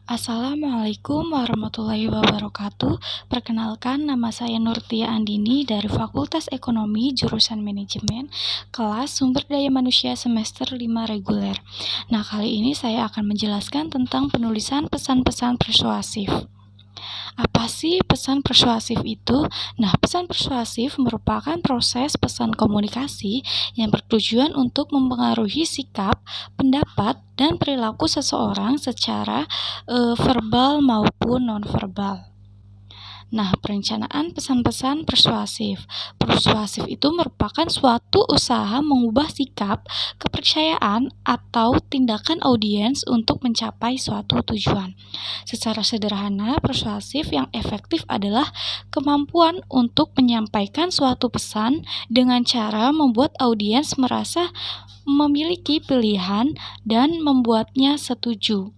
Assalamualaikum warahmatullahi wabarakatuh. Perkenalkan, nama saya Nurtia Andini dari Fakultas Ekonomi Jurusan Manajemen, kelas Sumber Daya Manusia semester 5 reguler. Nah, kali ini saya akan menjelaskan tentang penulisan pesan-pesan persuasif. Apa sih pesan persuasif itu? Nah, pesan persuasif merupakan proses pesan komunikasi yang bertujuan untuk mempengaruhi sikap, pendapat, dan perilaku seseorang secara verbal maupun nonverbal. Nah, perencanaan pesan-pesan persuasif. Persuasif itu merupakan suatu usaha mengubah sikap, kepercayaan, atau tindakan audiens untuk mencapai suatu tujuan. Secara sederhana, persuasif yang efektif adalah kemampuan untuk menyampaikan suatu pesan dengan cara membuat audiens merasa memiliki pilihan dan membuatnya setuju.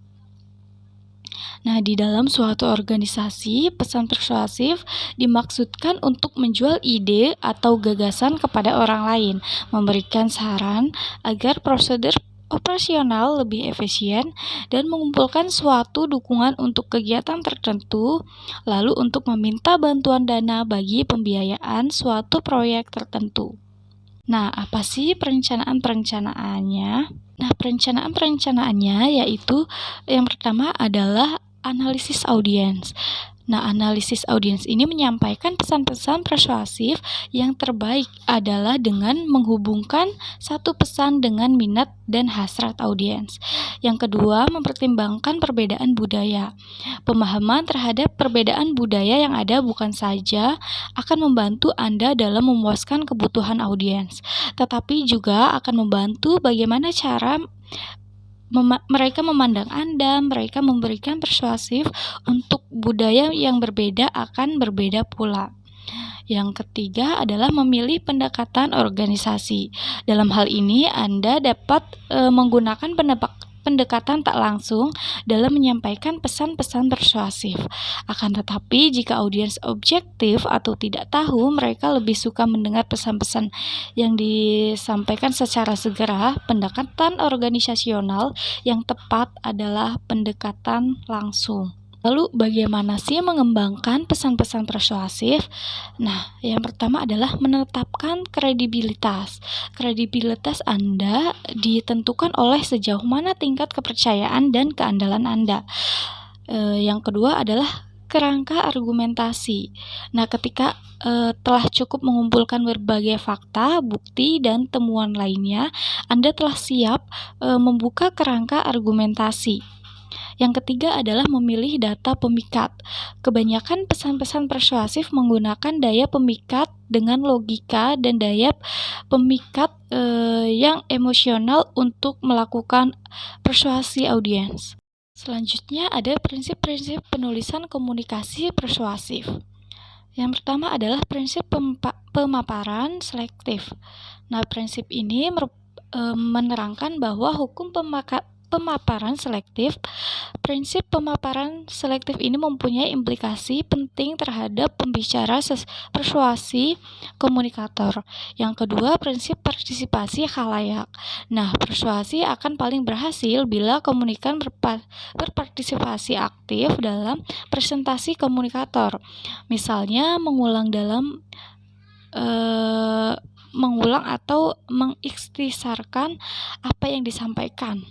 Nah, di dalam suatu organisasi, pesan persuasif dimaksudkan untuk menjual ide atau gagasan kepada orang lain, memberikan saran agar prosedur operasional lebih efisien, dan mengumpulkan suatu dukungan untuk kegiatan tertentu, lalu untuk meminta bantuan dana bagi pembiayaan suatu proyek tertentu. Nah, apa sih perencanaan-perencanaannya? Nah, perencanaannya yaitu yang pertama adalah analisis audiens. Nah, analisis audiens ini menyampaikan pesan-pesan persuasif yang terbaik adalah dengan menghubungkan satu pesan dengan minat dan hasrat audiens. Yang kedua, mempertimbangkan perbedaan budaya. Pemahaman terhadap perbedaan budaya yang ada bukan saja akan membantu Anda dalam memuaskan kebutuhan audiens, tetapi juga akan membantu bagaimana cara mereka memandang Anda. Mereka memberikan persuasif untuk budaya yang berbeda akan berbeda pula. Yang ketiga adalah memilih pendekatan organisasi. Dalam hal ini, Anda dapat menggunakan pendekatan tak langsung dalam menyampaikan pesan-pesan persuasif. Akan tetapi, jika audiens objektif atau tidak tahu, mereka lebih suka mendengar pesan-pesan yang disampaikan secara segera. Pendekatan organisasional yang tepat adalah pendekatan langsung. Lalu bagaimana sih mengembangkan pesan-pesan persuasif? Nah, yang pertama adalah menetapkan kredibilitas. Kredibilitas Anda ditentukan oleh sejauh mana tingkat kepercayaan dan keandalan Anda. Yang kedua adalah kerangka argumentasi. Nah, ketika telah cukup mengumpulkan berbagai fakta, bukti, dan temuan lainnya, Anda telah siap membuka kerangka argumentasi. Yang ketiga adalah memilih data pemikat. Kebanyakan pesan-pesan persuasif menggunakan daya pemikat dengan logika dan daya pemikat yang emosional untuk melakukan persuasi audiens. Selanjutnya ada prinsip-prinsip penulisan komunikasi persuasif. Yang pertama adalah prinsip pemaparan selektif. Nah, prinsip ini menerangkan bahwa hukum pemaparan selektif. Prinsip pemaparan selektif ini mempunyai implikasi penting terhadap pembicara persuasi komunikator. Yang kedua, prinsip partisipasi khalayak. Nah, persuasi akan paling berhasil bila komunikan berpartisipasi aktif dalam presentasi komunikator. Misalnya mengulang atau mengikhtisarkan apa yang disampaikan.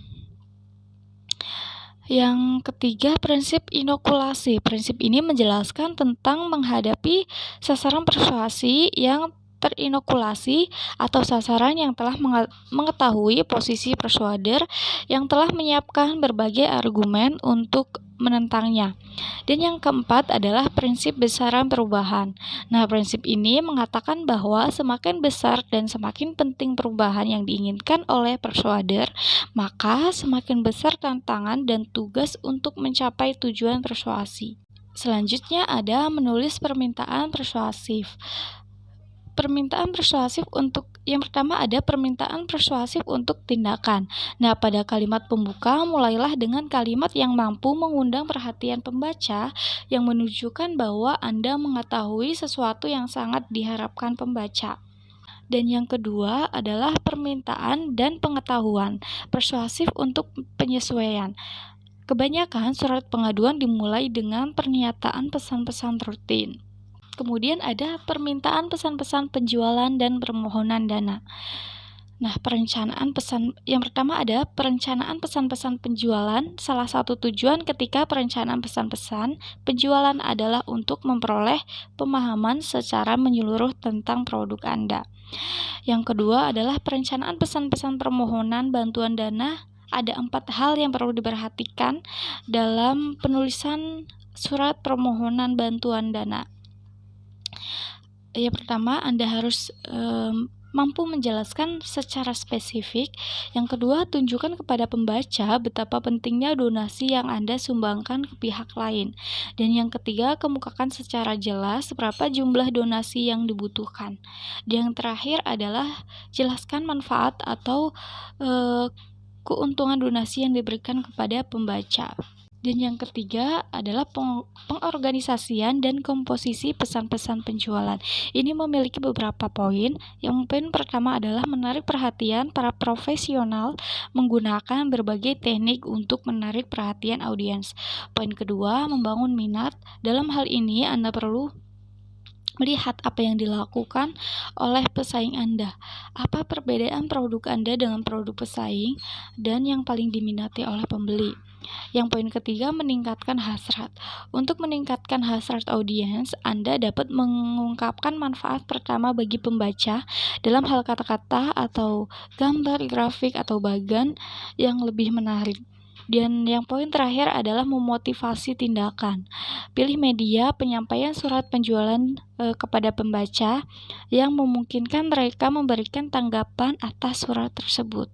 Yang ketiga, prinsip inokulasi. Prinsip ini menjelaskan tentang menghadapi sasaran persuasi yang terinokulasi atau sasaran yang telah mengetahui posisi persuader yang telah menyiapkan berbagai argumen untuk menentangnya. Dan yang keempat adalah prinsip besaran perubahan. Nah, prinsip ini mengatakan bahwa semakin besar dan semakin penting perubahan yang diinginkan oleh persuader, maka semakin besar tantangan dan tugas untuk mencapai tujuan persuasi. Selanjutnya ada menulis permintaan persuasif. Permintaan persuasif yang pertama ada permintaan persuasif untuk tindakan. Nah, pada kalimat pembuka, mulailah dengan kalimat yang mampu mengundang perhatian pembaca, yang menunjukkan bahwa Anda mengetahui sesuatu yang sangat diharapkan pembaca. Dan yang kedua adalah permintaan dan pengetahuan persuasif untuk penyesuaian. Kebanyakan surat pengaduan dimulai dengan pernyataan pesan-pesan rutin. Kemudian ada permintaan pesan-pesan penjualan dan permohonan dana. Nah, yang pertama ada perencanaan pesan-pesan penjualan. Salah satu tujuan ketika perencanaan pesan-pesan penjualan adalah untuk memperoleh pemahaman secara menyeluruh tentang produk Anda. Yang kedua adalah perencanaan pesan-pesan permohonan bantuan dana. Ada 4 hal yang perlu diperhatikan dalam penulisan surat permohonan bantuan dana. Yang pertama, Anda harus mampu menjelaskan secara spesifik. Yang kedua, tunjukkan kepada pembaca betapa pentingnya donasi yang Anda sumbangkan ke pihak lain. Dan yang ketiga, kemukakan secara jelas berapa jumlah donasi yang dibutuhkan. Dan yang terakhir adalah jelaskan manfaat atau keuntungan donasi yang diberikan kepada pembaca. Dan yang ketiga adalah pengorganisasian dan komposisi pesan-pesan penjualan. Ini memiliki beberapa poin. Yang poin pertama adalah menarik perhatian para profesional menggunakan berbagai teknik untuk menarik perhatian audiens. Poin kedua, membangun minat. Dalam hal ini Anda perlu melihat apa yang dilakukan oleh pesaing Anda, apa perbedaan produk Anda dengan produk pesaing, dan yang paling diminati oleh pembeli. Yang poin ketiga, meningkatkan hasrat. Untuk meningkatkan hasrat audiens, Anda dapat mengungkapkan manfaat pertama bagi pembaca dalam hal kata-kata atau gambar, grafik, atau bagan yang lebih menarik. Dan yang poin terakhir adalah memotivasi tindakan. Pilih media penyampaian surat penjualan kepada pembaca yang memungkinkan mereka memberikan tanggapan atas surat tersebut.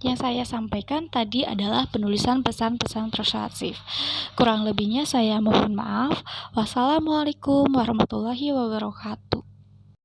Yang saya sampaikan tadi adalah penulisan pesan-pesan persuasif. Kurang lebihnya saya mohon maaf. Wassalamualaikum warahmatullahi wabarakatuh.